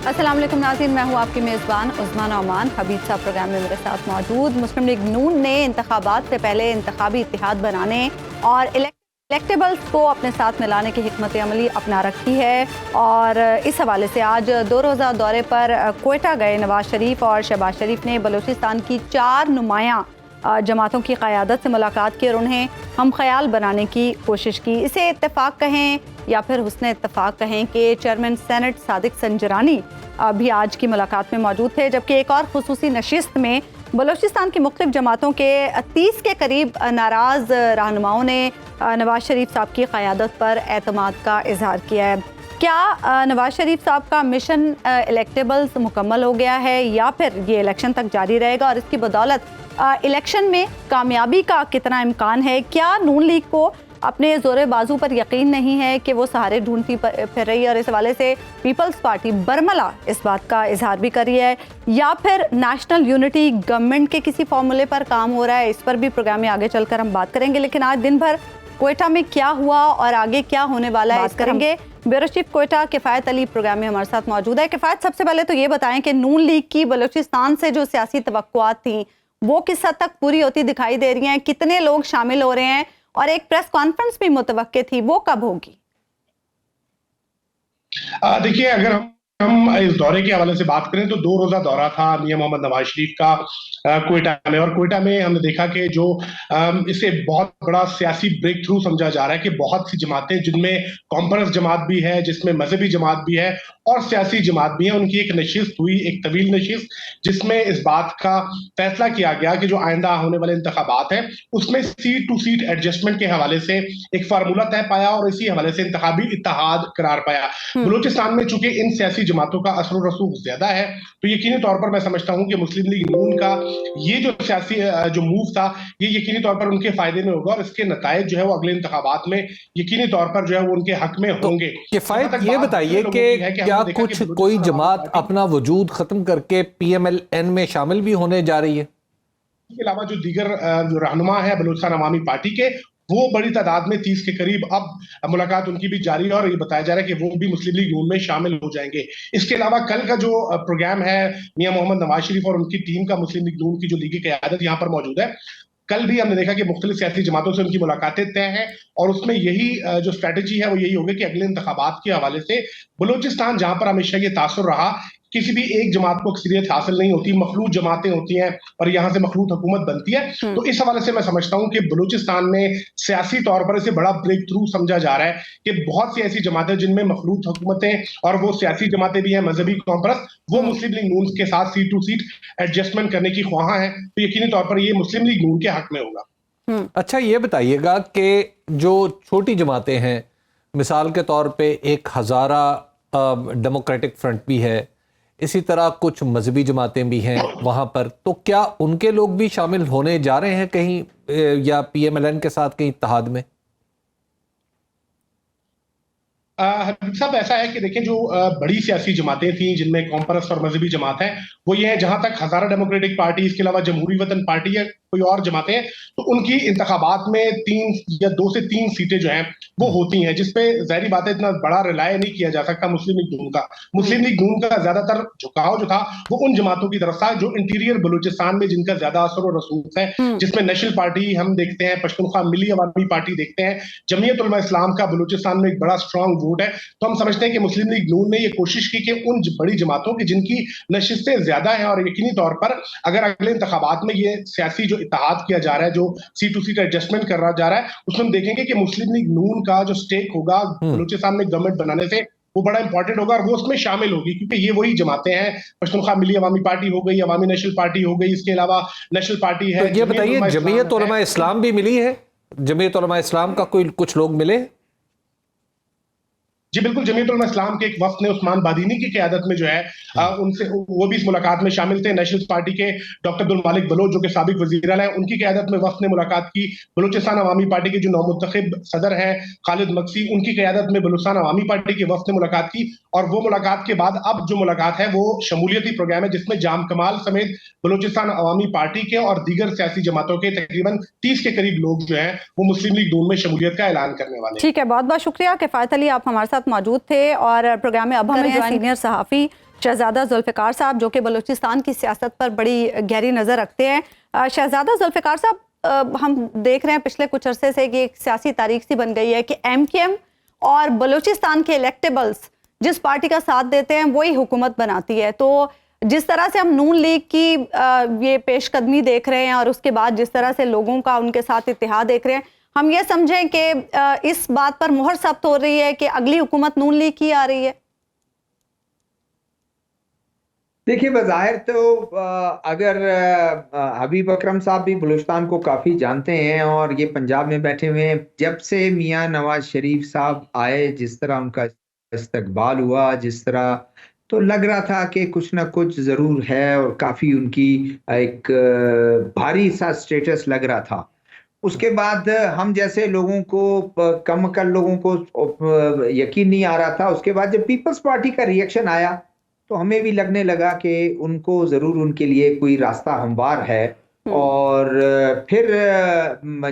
अस्सलाम वालेकुम नाज़रीन, मैं हूँ आपकी मेज़बान उस्मा नौमान। हबीब साहब प्रोग्राम में मेरे साथ मौजूद। मुस्लिम लीग नून ने इंतखाबात से पहले इंतखाबी इत्तेहाद बनाने और इलेक्टेबल्स को अपने साथ मिलाने की हिकमत अमली अपना रखी है और इस हवाले से आज 2 रोज़ा दौरे पर कोयटा गए नवाज शरीफ और शहबाज शरीफ ने बलूचिस्तान की 4 नुमायाँ जमातों की क़यादत से मुलाकात की और उन्हें हम ख्याल बनाने की कोशिश की। इसे इत्तेफाक कहें या फिर हुस्न इत्तेफाक कहें कि चेयरमैन सेनेट सादिक संजरानी भी आज की मुलाकात में मौजूद थे, जबकि एक और खुसूसी नशिस्त में बलूचिस्तान की मुख्तलिफ जमातों के 30 के करीब नाराज़ रहनुमाओं ने नवाज शरीफ साहब की क़यादत पर एतमाद का इजहार किया है। क्या नवाज शरीफ साहब का मिशन इलेक्टेबल्स मुकम्मल हो गया है या फिर ये इलेक्शन तक जारी रहेगा और इसकी बदौलत इलेक्शन में कामयाबी का कितना इम्कान है? क्या नून लीग को अपने जोरे बाजू पर यकीन नहीं है कि वो सहारे ढूंढती फिर रही है और इस हवाले से पीपल्स पार्टी बरमला इस बात का इजहार भी कर रही है, या फिर नेशनल यूनिटी गवर्नमेंट के किसी फॉर्मूले पर काम हो रहा है? इस पर भी प्रोग्राम में आगे चलकर हम बात करेंगे। लेकिन आज दिन भर कोयटा में क्या हुआ और आगे क्या होने वाला है, बात करेंगे। Bureau chief Quetta Kifayat Ali programme में हमारे साथ मौजूद है। किफ़ायत, सबसे पहले तो ये बताएं कि नून लीग की बलूचिस्तान से जो सियासी तवक्कुआत थी वो किस हद तक पूरी होती दिखाई दे रही हैं? कितने लोग शामिल हो रहे हैं? और एक प्रेस कॉन्फ्रेंस भी मुतवक्के थी, वो कब होगी? देखिए, अगर हम इस दौरे के हवाले से बात करें तो 2 रोजा दौरा था मियां मोहम्मद नवाज शरीफ का कोयटा में, और कोयटा में हमने देखा कि जो इसे बहुत बड़ा सियासी ब्रेक थ्रू समझा जा रहा है कि बहुत सी जमातें, जिनमें कॉम्परस जमात भी है, जिसमें मजहबी जमात भी है और सियासी जमात भी है, उनकी एक नशिस्त हुई, एक तवील नशिस्त, जिसमें इस बात का फैसला किया गया कि जो आइंदा होने वाले इंतखाबात हैं उसमें सीट टू सीट एडजस्टमेंट के हवाले से एक फार्मूला तय पाया और इसी हवाले से इंतखाबी इत्तेहाद करार पाया। बलूचिस्तान में चूंकि इन सियासी जमातों का असर रसूख ज्यादा है तो यकीनी तौर पर मैं समझता हूं कि मुस्लिम लीग नून का ये जो सियासी जो मूव था ये यकीनी तौर पर उनके फायदे में होगा और इसके नतायज जो है वो अगले इंतखाबात में यकीनी तौर पर जो है वो उनके हक में होंगे। किफायत ये बताइए कि क्या कुछ कोई जमात अपना वजूद खत्म करके PMLN में शामिल भी होने जा रही है? इसके अलावा जो दीगर जो रहनुमा है बलूचिस्तान अवामी पार्टी के, वो बड़ी तादाद में 30 के करीब अब मुलाकात उनकी भी जारी है और ये बताया जा रहा है कि वो भी मुस्लिम लीग नून में शामिल हो जाएंगे। इसके अलावा कल का जो प्रोग्राम है मियां मोहम्मद नवाज शरीफ और उनकी टीम का, मुस्लिम लीग नून की जो लीगी क़यादत यहाँ पर मौजूद है, कल भी हमने देखा कि मुख्तलिफ सियासी जमातों से उनकी मुलाकातें तय हैं और उसमें यही जो स्ट्रैटेजी है वो यही होगी कि अगले इंतखाबात के हवाले से बलूचिस्तान, जहां पर हमेशा ये तासुर रहा किसी भी एक जमात को अक्सरियत हासिल नहीं होती, मखलूत जमातें होती हैं और यहाँ से मखलूत हुकूमत बनती है, तो इस हवाले से मैं समझता हूँ कि बलूचिस्तान में सियासी तौर पर इसे बड़ा ब्रेक थ्रू समझा जा रहा है कि बहुत सी ऐसी जमातें जिनमें मखलूत हुकूमतें और वो सियासी जमातें भी हैं, मजहबी कॉम्परस, वो मुस्लिम लीग नून के साथ सीट टू सीट एडजस्टमेंट करने की ख्वाहां हैं, तो यकीनी तौर पर ये मुस्लिम लीग नून के हक में होगा। अच्छा, ये बताइएगा कि जो छोटी जमातें हैं, मिसाल के तौर पे एक हज़ारा डेमोक्रेटिक फ्रंट भी है, इसी तरह कुछ मजहबी जमातें भी हैं वहाँ पर, तो क्या उनके लोग भी शामिल होने जा रहे हैं कहीं या PMLN के साथ कहीं इत्तेहाद में? सब ऐसा है कि देखें, जो बड़ी सियासी जमातें थी जिनमें कॉम्परस और मजहबी जमात है, वो ये है, जहां तक हज़ारा डेमोक्रेटिक पार्टी, इसके अलावा जमहूरी वतन पार्टी या कोई और जमातें हैं, तो उनकी इंतखाबात में 2 से 3 सीटें जो हैं वो होती हैं, जिसपे ज़ाहिरी बात है इतना बड़ा रिलाय नहीं किया जा सकता मुस्लिम लीग नून का। मुस्लिम लीग नून का ज्यादातर झुकाव जो था वो उन जमातों की तरफ था जो इंटीरियर बलूचिस्तान में जिनका ज्यादा असर और रसूख है, जिसमें नेशनल पार्टी हम देखते हैं, पश्तूनख्वा मिली अवामी पार्टी देखते हैं, जमीयत उलमा इस्लाम का बलूचिस्तान में एक बड़ा स्ट्रॉन्ग वोट है। तो हम समझते हैं कि मुस्लिम लीग नून ने ये कोशिश की कि उन बड़ी जमातों की जिनकी नशिस्तें ज्यादा हैं और यकीनी तौर पर अगर अगले इंतखाबात में ये सियासी जो इत्तेहाद किया जा रहा है, जो सीट टू सीट एडजस्टमेंट करा जा रहा है, उसमें हम देखेंगे कि मुस्लिम लीग नून का जो स्टेक होगा बलूचिस्तान में गवर्नमेंट बनाने से वो बड़ा इंपॉर्टेंट होगा और वो उसमें शामिल होगी, क्योंकि ये वही जमातें हैं, पश्तूनख्वा मिली अवामी पार्टी हो गई, अवामी नेशनल पार्टी हो गई, इसके अलावा नेशनल पार्टी है। तो ये बताइए, जमीयत उलमा इस्लाम भी मिली है? जमीयत उलमा इस्लाम का कोई कुछ लोग मिले? जी बिल्कुल, जमीयत उलमा इस्लाम के एक वफ्द ने उस्मान बादीनी की क़यादत में जो है उनसे, वो भी इस मुलाकात में शामिल थे। नेशनल पार्टी के डॉक्टर अब्दुल मालिक बलोच जो कि साबिक वज़ीर आला हैं, उनकी क़यादत में वफ्द ने मुलाकात की। बलूचिस्तान अवामी पार्टी के जो नौमुंतखब सदर हैं खालिद मक्सी, उनकी क़यादत में बलूचिस्तान अवामी पार्टी के वफ्द ने मुलाकात की और वो मुलाकात के बाद अब जो मुलाकात है वो शमूलियती प्रोग्राम है, जिसमें जाम कमाल समेत बलूचिस्तान अवामी पार्टी के और दीगर सियासी जमातों के तकरीबन 30 के करीब लोग जो हैं वो मुस्लिम लीग नून में शमूलियत का ऐलान करने वाले हैं। ठीक है, बहुत बहुत शुक्रिया किफ़ायत अली, आप हमारे साथ मौजूद थे और प्रोग्राम में अब हमें सीनियर सहाफ़ी शहजादा जुल्फ़िकार साहब, जो कि बलूचिस्तान की सियासत पर बड़ी गहरी नज़र रखते हैं। शहजादा जुल्फ़िकार साहब, हम देख रहे हैं पिछले कुछ अरसे से कि एक सियासी तारीख सी बन गई है कि MKM और बलूचिस्तान के इलेक्टेबल्स जिस पार्टी का साथ देते हैं वही हुकूमत बनाती है। तो जिस तरह से हम नून लीग की ये पेशकदमी देख रहे हैं और उसके बाद जिस तरह से लोगों का उनके साथ इत्तेहाद देख रहे हैं, हम ये समझें कि इस बात पर मुहर सब्त हो रही है कि अगली हुकूमत नून लीग की आ रही है। देखिए, बज़ाहिर तो अगर हबीब अकरम साहब भी बलूचिस्तान को काफ़ी जानते हैं और ये पंजाब में बैठे हुए हैं, जब से मियाँ नवाज शरीफ साहब आए, जिस तरह उनका इस्तकबाल हुआ, जिस तरह, तो लग रहा था कि कुछ ना कुछ ज़रूर है और काफ़ी उनकी एक भारी सा स्टेटस लग रहा था। उसके बाद हम जैसे लोगों को, कम अकल लोगों को यकीन नहीं आ रहा था। उसके बाद जब पीपल्स पार्टी का रिएक्शन आया तो हमें भी लगने लगा कि उनको ज़रूर उनके लिए कोई रास्ता हमवार है। और फिर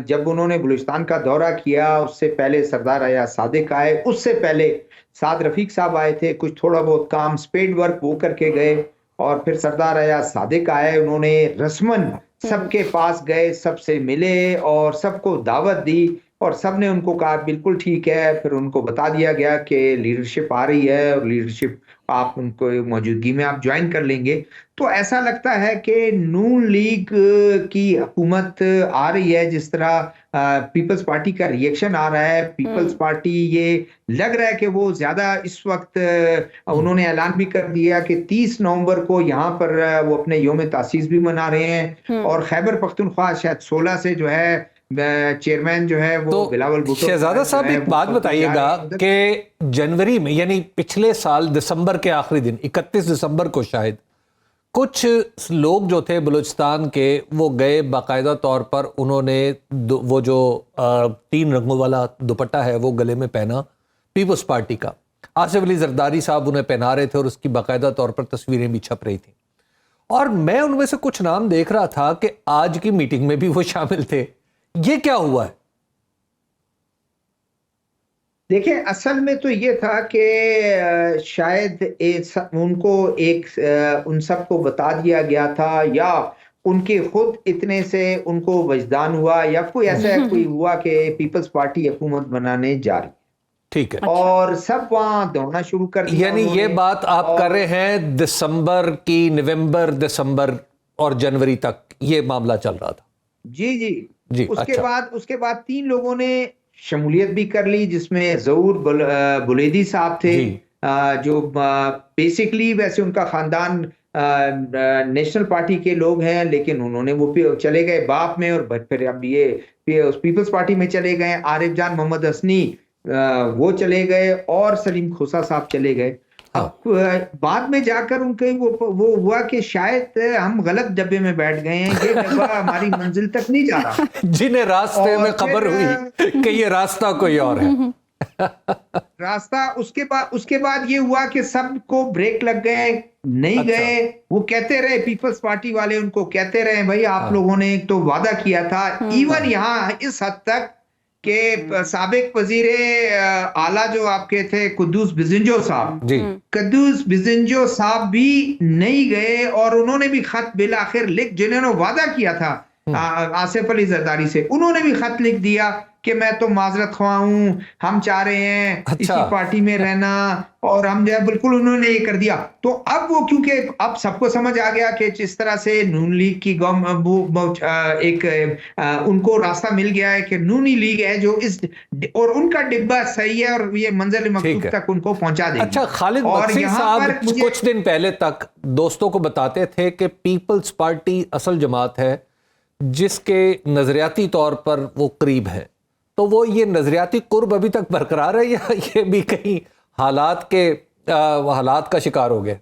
जब उन्होंने बलूचिस्तान का दौरा किया, उससे पहले सरदार अयाज सादिक आए, उससे पहले साद रफीक साहब आए थे, कुछ थोड़ा बहुत काम स्पेड वर्क वो करके गए, और फिर सरदार अयाज सादिक आए, उन्होंने रस्मन सबके पास गए, सबसे मिले और सबको दावत दी और सब ने उनको कहा बिल्कुल ठीक है। फिर उनको बता दिया गया कि लीडरशिप आ रही है और लीडरशिप आप उनको मौजूदगी में आप ज्वाइन कर लेंगे। तो ऐसा लगता है कि नून लीग की हुकूमत आ रही है। जिस तरह पीपल्स पार्टी का रिएक्शन आ रहा है, पीपल्स पार्टी ये लग रहा है कि वो ज्यादा इस वक्त, उन्होंने ऐलान भी कर दिया कि 30 नवंबर को यहाँ पर वो अपने योम तासीस भी मना रहे हैं, और खैबर पख्तूनख्वा शायद 16 से जो है चेयरमैन जो है वो बिलावल भुट्टो। शहजादा साहब, एक बात बताइएगा कि जनवरी में, यानी पिछले साल दिसंबर के आखिरी दिन 31 दिसंबर को शायद, कुछ लोग जो थे बलूचिस्तान के, वो गए बाकायदा तौर पर, उन्होंने वो जो 3 रंगों वाला दुपट्टा है वो गले में पहना पीपल्स पार्टी का। आसिफ अली जरदारी साहब उन्हें पहना रहे थे और उसकी बाकायदा तौर पर तस्वीरें भी छप रही थी। और मैं उनमें से कुछ नाम देख रहा था कि आज की मीटिंग में भी वो शामिल थे। ये क्या हुआ है? देखिए, असल में तो ये था कि शायद उनको उन सबको बता दिया गया था, या उनके खुद इतने से उनको वजदान हुआ, या कोई ऐसा कोई हुआ कि पीपल्स पार्टी हुकूमत बनाने जा रही। ठीक है। और सब वहां दौड़ना शुरू कर दिया। यानी ये बात आप कर रहे हैं दिसंबर की, नवंबर, दिसंबर और जनवरी तक ये मामला चल रहा था? जी जी जी। उसके बाद 3 लोगों ने शमूलियत भी कर ली, जिसमें ज़हूर बुलेदी साहब थे, जो बेसिकली वैसे उनका खानदान नेशनल पार्टी के लोग हैं, लेकिन उन्होंने वो चले गए बाप में, और फिर अब ये पीपल्स पार्टी में चले गए। आरिफ जान मोहम्मद हसनी वो चले गए, और सलीम खोसा साहब चले गए। बाद में जाकर उनके वो हुआ कि शायद हम गलत डब्बे में बैठ गए हैं, ये डब्बा हमारी मंजिल तक नहीं जा रहा। जिन्हें रास्ते में खबर हुई कि ये रास्ता कोई और है। रास्ता उसके बाद ये हुआ कि सबको ब्रेक लग गए, नहीं गए। वो कहते रहे, पीपल्स पार्टी वाले उनको कहते रहे, भाई आप लोगों ने एक तो वादा किया था। इवन यहाँ इस हद तक के साबिक वजीरे आला जो आपके थे कुद्दूस बिजिंजो साहब, कुद्दूस बिजिंजो साहब भी नहीं गए, और उन्होंने भी खत बिल आखिर लिख, जिन्होंने वादा किया था आसिफ अली जरदारी से, उन्होंने भी खत लिख दिया कि मैं तो माजरत ख्वाह हूं, हम चाह रहे हैं इसी पार्टी में रहना, और हम जो बिल्कुल उन्होंने ये कर दिया। तो अब वो, क्योंकि अब सबको समझ आ गया कि जिस तरह से नून लीग की उनको रास्ता मिल गया है कि नूनी लीग है जो इस, और उनका डिब्बा सही है और ये मंजिल मकसूद तक उनको पहुंचा देगी। अच्छा, खालिद बख्शी साहब कुछ दिन पहले तक दोस्तों को बताते थे कि पीपल्स पार्टी असल जमात है जिसके नजरियाती तौर पर वो करीब है, तो वो ये नजरियाती कुर्ब अभी तक बरकरार है, या ये भी कहीं हालात का शिकार हो गए?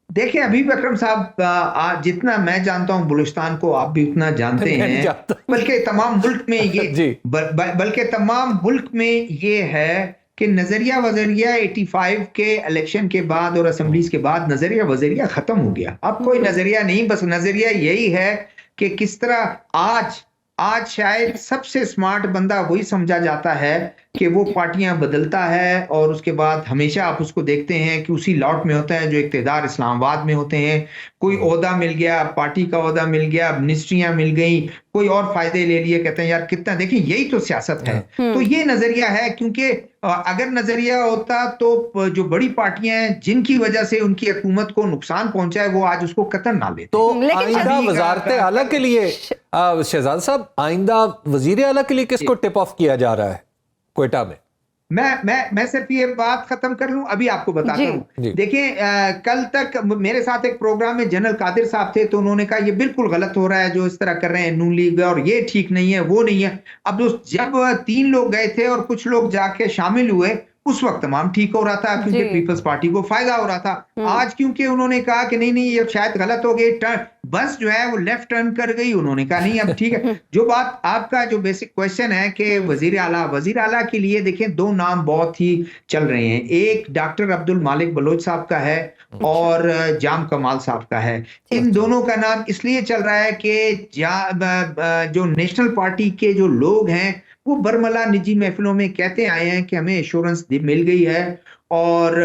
देखिए, हबीब अकरम साहब, जितना मैं जानता हूं बलूचिस्तान को, आप भी उतना जानते हैं, बल्कि तमाम मुल्क में ये बल्कि तमाम मुल्क में ये है कि नजरिया वजरिया 85 के इलेक्शन के बाद और असेंबलीज के बाद नजरिया वजरिया खत्म हो गया। अब कोई नजरिया नहीं, बस नजरिया यही है कि किस तरह आज शायद सबसे स्मार्ट बंदा वही समझा जाता है कि वो पार्टियां बदलता है और उसके बाद हमेशा आप उसको देखते हैं कि उसी लॉट में होता है जो इक़्तिदार इस्लामाबाद में होते हैं। कोई ओहदा मिल गया, पार्टी का ओहदा मिल गया, मिनिस्ट्रियां मिल गई, कोई और फायदे ले लिए, कहते हैं यार कितना, देखिए यही तो सियासत है। तो ये नजरिया है, क्योंकि अगर नजरिया होता तो जो बड़ी पार्टियां हैं जिनकी वजह से उनकी हुकूमत को नुकसान पहुंचा है वो आज उसको कतन ना लेते। तो लेकिन आइंदा वजारत आला के लिए शहजाद साहब, आइंदा वजीर आला के लिए किसको टिप ऑफ किया जा रहा है क्वेटा में? मैं सिर्फ ये बात खत्म कर लूं, अभी आपको बताता हूं। देखिए कल तक मेरे साथ एक प्रोग्राम में जनरल कादिर साहब थे, तो उन्होंने कहा ये बिल्कुल गलत हो रहा है जो इस तरह कर रहे हैं नून लीग, और ये ठीक नहीं है, वो नहीं है। अब जब 3 लोग गए थे और कुछ लोग जाके शामिल हुए, उस वक्त तमाम ठीक हो रहा था क्योंकि पीपल्स पार्टी को फायदा हो रहा था। आज क्योंकि उन्होंने कहा कि नहीं ये शायद गलत हो गई, बस जो है वो लेफ्ट टर्न कर गई, उन्होंने कहा नहीं अब ठीक है। जो बात आपका जो बेसिक क्वेश्चन है कि वजीर आला के लिए देखें 2 नाम बहुत ही चल रहे हैं। एक डॉक्टर अब्दुल मालिक बलोच साहब का है और जाम कमाल साहब का है। इन दोनों का नाम इसलिए चल रहा है कि जो नेशनल पार्टी के जो लोग हैं वो बरमला निजी महफिलों में कहते आए हैं कि हमें एश्योरेंस मिल गई है और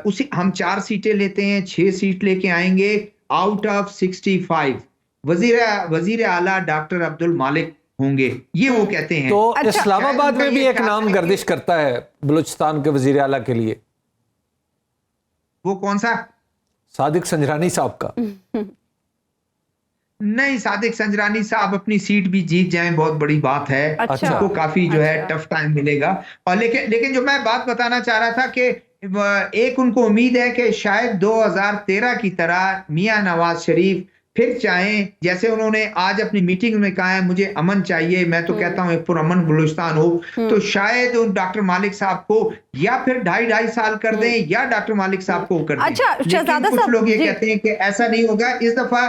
उसी हम 4 सीटें लेते हैं, 6 सीट लेके आएंगे आउट ऑफ 65। वजीर आला डॉक्टर अब्दुल मालिक होंगे, ये वो कहते हैं। तो इस्लामाबाद में भी एक नाम गर्दिश करता है बलूचिस्तान के वजीर आला के लिए, वो कौन सा? सादिक संजरानी साहब का। नहीं, सादिक संजरानी साहब अपनी सीट भी जीत जाएं बहुत बड़ी बात है। अच्छा। उनको काफी जो है टफ टाइम मिलेगा। और लेकिन जो मैं बात बताना चाह रहा था कि एक उनको उम्मीद है कि शायद 2013 की तरह मियां नवाज शरीफ फिर चाहें, जैसे उन्होंने आज अपनी मीटिंग में कहा है मुझे अमन चाहिए, मैं तो कहता हूं एक पुरअमन बलूचिस्तान हो, तो शायद डॉक्टर मालिक साहब को या फिर 2.5 साल कर दें या डॉक्टर मालिक साहब को कर दें। अच्छा, लेकिन कुछ लोग ये कहते हैं कि ऐसा नहीं होगा, इस दफा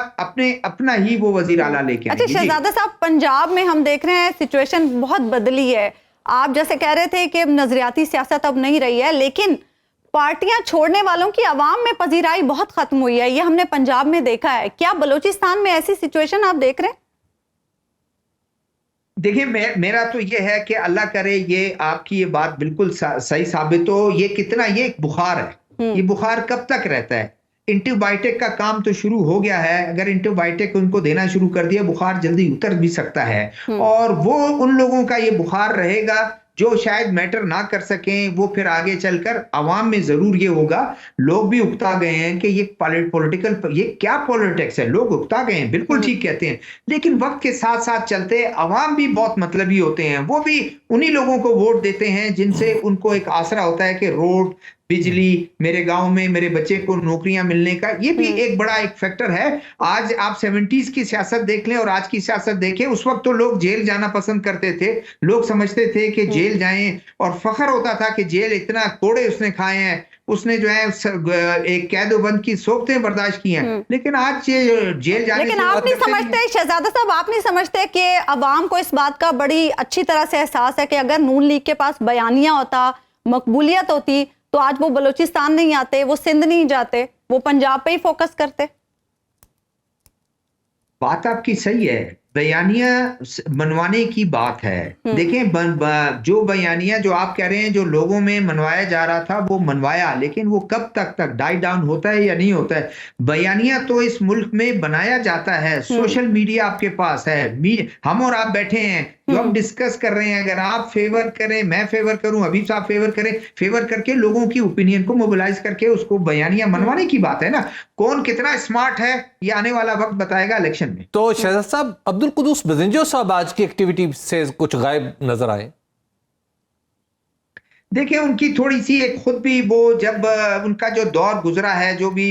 अपना ही वो वजीर आला लेके आएंगे। अच्छा शहजादा साहब, पंजाब में हम देख रहे हैं सिचुएशन बहुत बदली है। आप जैसे कह रहे थे कि नजरियाती सियासत अब नहीं रही है, लेकिन पार्टियां छोड़ने वालों की आवाम में पजीराई बहुत खत्म हुई है, ये हमने पंजाब में देखा है। क्या बलूचिस्तान में ऐसी सिचुएशन आप देख रहे हैं? देखिए मेरा तो ये है कि अल्लाह करे ये आपकी ये बात बिल्कुल सही साबित हो। ये एक बुखार है, ये बुखार कब तक रहता है? एंटीबायोटिक का काम तो शुरू हो गया है, अगर एंटीबायोटिक उनको देना शुरू कर दिया बुखार जल्दी उतर भी सकता है। और वो उन लोगों का ये बुखार रहेगा जो शायद मैटर ना कर सकें, वो फिर आगे चलकर आवाम में जरूर ये होगा। लोग भी उकता गए हैं कि ये पॉलिटिकल, ये क्या पॉलिटिक्स है, लोग उकता गए हैं, बिल्कुल ठीक कहते हैं। लेकिन वक्त के साथ साथ चलते आवाम भी बहुत मतलबी होते हैं, वो भी उन्हीं लोगों को वोट देते हैं जिनसे उनको एक आसरा होता है कि रोड, बिजली, मेरे गांव में मेरे बच्चे को नौकरियां मिलने का, ये भी एक बड़ा एक फैक्टर है। आज आप 70s की सियासत देख लें और आज की सियासत देखें, उस वक्त तो लोग जेल जाना पसंद करते थे, लोग समझते थे कि जेल जाएं और फख्र होता था कि जेल इतना कोड़े उसने खाए हैं, उसने जो है एक कैदोबंद की सोबतें बर्दाश्त की हैं। लेकिन आज जेल जाने, लेकिन आप नहीं समझते शहजादा साहब, आप नहीं समझते कि अवाम को इस बात का बड़ी अच्छी तरह से एहसास है कि अगर नून लीग के पास बयानिया होता, मकबूलियत होती, तो आज वो बलूचिस्तान नहीं आते, वो सिंध नहीं जाते, वो पंजाब पे ही फोकस करते। बात आपकी सही है, बयानिया मनवाने की बात है। देखें जो बयानिया जो आप कह रहे हैं जो लोगों में मनवाया जा रहा था वो मनवाया, लेकिन वो कब तक डाई डाउन होता है या नहीं होता है? बयानिया तो इस मुल्क में बनाया जाता है, सोशल मीडिया आपके पास है, हम और आप बैठे हैं जो हम डिस्कस कर रहे हैं, अगर आप फेवर करें, मैं फेवर करूं, हबीब साहब फेवर करें, फेवर करके लोगों की ओपिनियन को मोबिलाइज करके उसको बयानिया मनवाने की बात है ना। कौन कितना स्मार्ट है ये आने वाला वक्त बताएगा इलेक्शन में। तो शहजाद साहब, अब्दुल कुदूस बजिंजो साहब आज की एक्टिविटी से कुछ गायब नजर आए। देखिए उनकी थोड़ी सी एक खुद भी वो जब उनका जो दौर गुजरा है, जो भी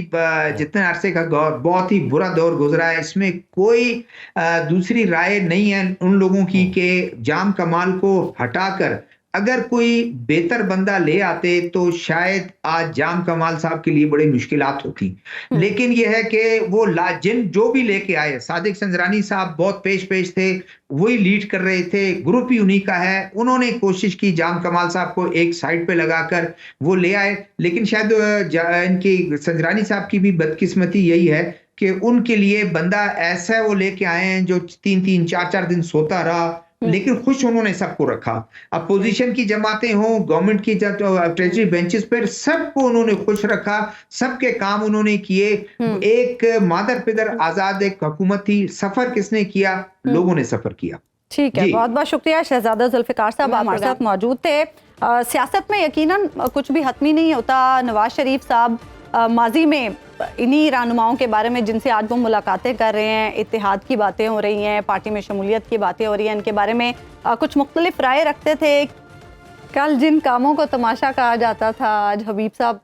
जितने अरसे का दौर, बहुत ही बुरा दौर गुजरा है, इसमें कोई दूसरी राय नहीं है उन लोगों की कि जाम कमाल को हटाकर अगर कोई बेहतर बंदा ले आते तो शायद आज जाम कमाल साहब के लिए बड़ी मुश्किलात होती। लेकिन यह है कि वो जो भी लेके आए, सादिक संजरानी साहब बहुत पेश थे, वही लीड कर रहे थे, ग्रुप ही उन्हीं का है, उन्होंने कोशिश की जाम कमाल साहब को एक साइड पे लगाकर वो ले आए। लेकिन शायद इनकी संजरानी साहब की भी बदकिस्मती यही है कि उनके लिए बंदा ऐसा वो लेके आए हैं जो 3-3, 4-4 दिन सोता रहा, लेकिन खुश उन्होंने सबको रखा। अपोजिशन की जमातें हों, गवर्नमेंट की ट्रेजरी बेंचेस पर, सबको उन्होंने खुश रखा, सबके काम उन्होंने किए। एक मादर पिदर आजाद एक हुकूमत थी। सफर किसने किया? लोगों ने सफर किया। ठीक है, बहुत बहुत शुक्रिया शहजादा जुल्फिकार साहब, आप हमारे साथ मौजूद थे। सियासत में यकीनन कुछ भी हतमी नहीं होता। नवाज शरीफ साहब माजी में इन्हीं रहनुमाओं के बारे में जिनसे आज वो मुलाकातें कर रहे हैं, इत्तेहाद की बातें हो रही हैं, पार्टी में शमूलियत की बातें हो रही हैं, इनके बारे में कुछ मुख्तलिफ राय रखते थे। कल जिन कामों को तमाशा कहा जाता था, आज हबीब साहब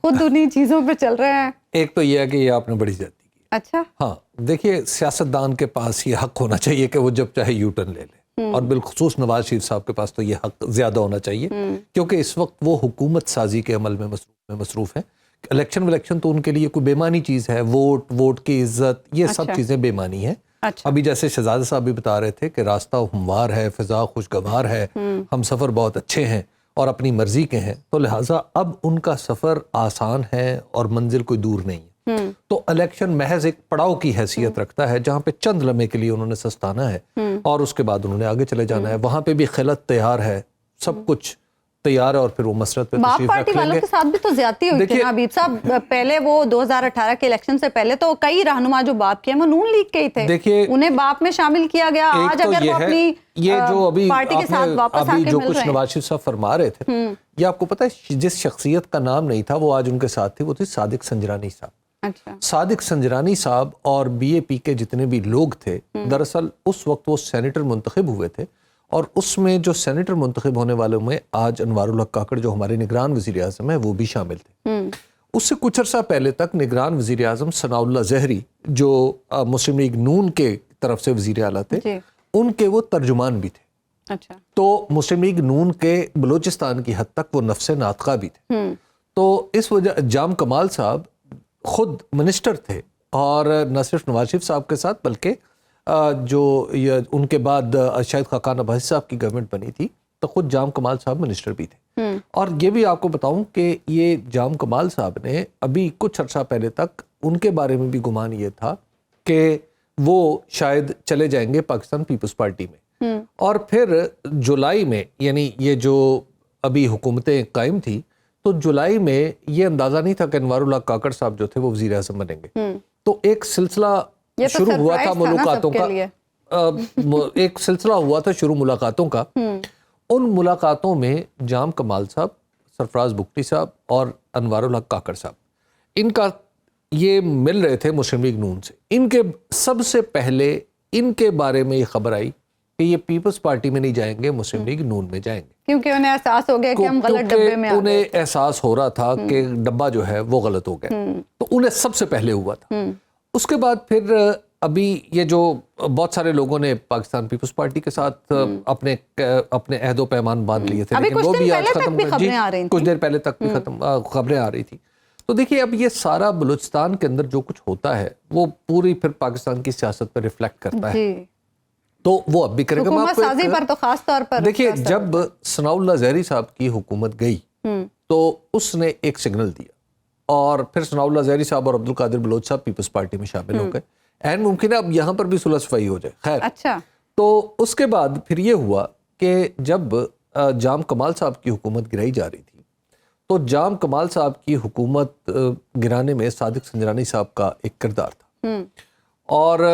खुद उन्हीं चीज़ों पे चल रहे हैं। एक तो ये है कि ये आपने बड़ी ज्यादती की। अच्छा, हाँ, देखिए, सियासतदान के पास ये हक होना चाहिए कि वो जब चाहे यू टर्न ले ले, और बिलखुसूस नवाज शरीफ साहब के पास तो ये हक ज्यादा होना चाहिए, क्योंकि इस वक्त वो हुकूमत साजी के अमल में मसरूफ है। इलेक्शन तो उनके लिए कोई बेमानी चीज़ है। वोट की इज्जत, ये सब चीज़ें बेमानी है। अच्छा। अभी जैसे शहजादा साहब भी बता रहे थे कि रास्ता हमवार है, फिजा खुशगवार है, हम सफ़र बहुत अच्छे हैं और अपनी मर्जी के हैं, तो लिहाजा अब उनका सफ़र आसान है और मंजिल कोई दूर नहीं है। तो इलेक्शन महज एक पड़ाव की हैसियत रखता है, जहाँ पे चंद लम्हे के लिए उन्होंने सस्ताना है और उसके बाद उन्होंने आगे चले जाना है। वहाँ पे भी खिलत तैयार है, सब कुछ तैयार है, और फिर वो मसरत पे बाप पार्टी वालों के साथ भी तो ज्यादती हुई थी ना हबीब साहब। पहले वो 2018 के इलेक्शन से पहले तो कई रहनुमा जो बाप के हैं वो नून लीग के ही थे, देखिए उन्हें बाप में शामिल किया गया। आज तो अगर वो अपनी ये जो अभी पार्टी के साथ वापस आके जो मिल कुछ रहे हैं। नवाज शरीफ साहब फरमा रहे थे, ये आपको पता है जिस शख्सियत का नाम नहीं था वो आज उनके साथ थी, वो थी सादिक संजरानी साहब। अच्छा। सादिक संजरानी साहब और बीएपी के जितने भी लोग थे, दरअसल उस वक्त वो सेनेटर मुंतखब हुए थे, और उसमें जो सेनेटर मुंतखब होने वालों में आज अनवारुल हक काकड़ जो हमारे निगरान वज़ीर आज़म है वो भी शामिल थे। उससे कुछ अर्सा पहले तक निगरान वज़ीर आज़म सनाउल्लाह ज़हरी जो मुस्लिम लीग नून के तरफ से वज़ीर आला थे, उनके वो तर्जुमान भी थे। अच्छा। तो मुस्लिम लीग नून के बलूचिस्तान की हद तक वो नफ्से नातका भी थे। तो इस वजह जाम कमाल साहब खुद मिनिस्टर थे, और न सिर्फ नवाज शरीफ साहब के साथ बल्कि जो ये उनके बाद शायद खाकान अब्बासी साहब की गवर्नमेंट बनी थी तो खुद जाम कमाल साहब मिनिस्टर भी थे। और ये भी आपको बताऊं कि ये जाम कमाल साहब ने अभी कुछ अर्सा पहले तक उनके बारे में भी गुमान ये था कि वो शायद चले जाएंगे पाकिस्तान पीपल्स पार्टी में। और फिर जुलाई में, यानी ये जो अभी हुकूमतें कायम थी, तो जुलाई में ये अंदाज़ा नहीं था कि अनवारुल हक काकड़ साहब जो थे वो वज़ीर आज़म बनेंगे। तो एक सिलसिला शुरू हुआ था मुलाकातों का, एक सिलसिला हुआ था शुरू मुलाकातों का। उन मुलाकातों में जाम कमाल साहब, सरफराज बुख्ती साहब और अनवारुल हक काकड़ साहब, इनका ये मिल रहे थे मुस्लिम लीग नून से। इनके सबसे पहले इनके बारे में ये खबर आई कि ये पीपल्स पार्टी में नहीं जाएंगे, मुस्लिम लीग नून में जाएंगे, क्योंकि उन्हें एहसास हो गया कि हम गलत डब्बे में आ गए। उन्हें एहसास हो रहा था कि डब्बा जो है वो गलत हो गया। तो उन्हें सबसे पहले हुआ था। उसके बाद फिर अभी ये जो बहुत सारे लोगों ने पाकिस्तान पीपल्स पार्टी के साथ अपने अहदो पैमान बांध लिए थे, लेकिन वो भी आज खत्म, कुछ देर पहले तक भी खत्म खबरें आ रही थी। तो देखिए, अब ये सारा बलूचिस्तान के अंदर जो कुछ होता है वो पूरी फिर पाकिस्तान की सियासत पर रिफ्लेक्ट करता है, तो वो अब भी करेगा। पर तो खास तौर पर देखिए, जब सनाउल्लाह ज़हरी साहब की हुकूमत गई तो उसने एक सिग्नल दिया, और फिर सनाउल्लाह ज़हरी साहब और अब्दुल कादिर बलोच साहब पीपल्स पार्टी में शामिल हो गए। एंड मुमकिन है अब यहाँ पर भी सुलह सफाई हो जाए। खैर, अच्छा। तो उसके बाद फिर ये हुआ कि जब जाम कमाल साहब की हुकूमत गिराई जा रही थी, तो जाम कमाल साहब की हुकूमत गिराने में सादिक संजरानी साहब का एक किरदार था, और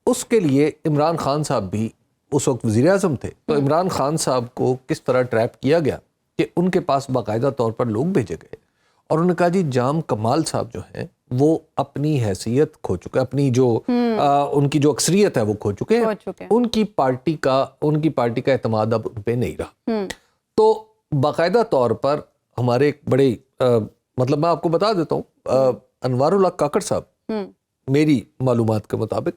उसके लिए इमरान खान साहब भी उस वक्त वज़ीर आज़म थे। तो इमरान खान साहब को किस तरह ट्रैप किया गया कि उनके पास बाकायदा तौर पर लोग भेजे गए, और उन्होंने कहा जी जाम कमाल साहब जो हैं वो अपनी हैसियत खो चुके, अपनी जो उनकी जो अक्सरियत है वो खो चुके हैं, उनकी पार्टी का एतमाद अब उन पे नहीं रहा। तो बाकायदा तौर पर हमारे एक बड़े मतलब मैं आपको बता देता हूँ, अनवारुल हक काकड़ साहब मेरी मालूमात के मुताबिक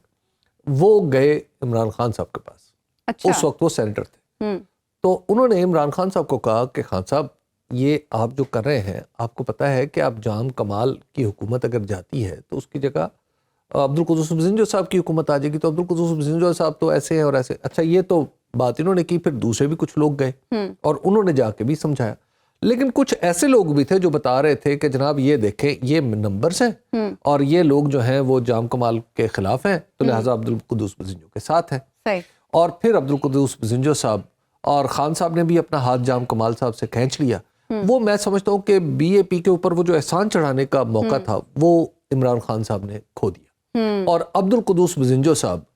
वो गए इमरान खान साहब के पास। अच्छा। उस वक्त वो सेनेटर थे। तो उन्होंने इमरान खान साहब को कहा कि खान साहब, ये आप जो कर रहे हैं, आपको पता है कि आप जाम कमाल की हुकूमत अगर जाती है तो उसकी जगह अब्दुल कुद्दूस बिज़िंजो साहब की हुकूमत आ जाएगी, तो अब्दुल कुद्दूस बिज़िंजो साहब तो ऐसे हैं और ऐसे। अच्छा, ये तो बात इन्होंने की, फिर दूसरे भी कुछ लोग गए और उन्होंने जाके भी समझाया, लेकिन कुछ ऐसे लोग भी थे जो बता रहे थे कि जनाब ये देखें, ये नंबर्स हैं और ये लोग जो हैं वो जाम कमाल के खिलाफ हैं, तो लिहाजा अब्दुल कुद्दूस बिज़िंजो के साथ हैं। और फिर अब्दुल कुद्दूस बजिंजो साहब और खान साहब ने भी अपना हाथ जाम कमाल साहब से खींच लिया। वो मैं समझता हूँ कि बीएपी के ऊपर वो जो एहसान चढ़ाने का मौका था वो इमरान खान साहब ने खो दिया। और अब्दुल कुद्दूस बजिंजो साहब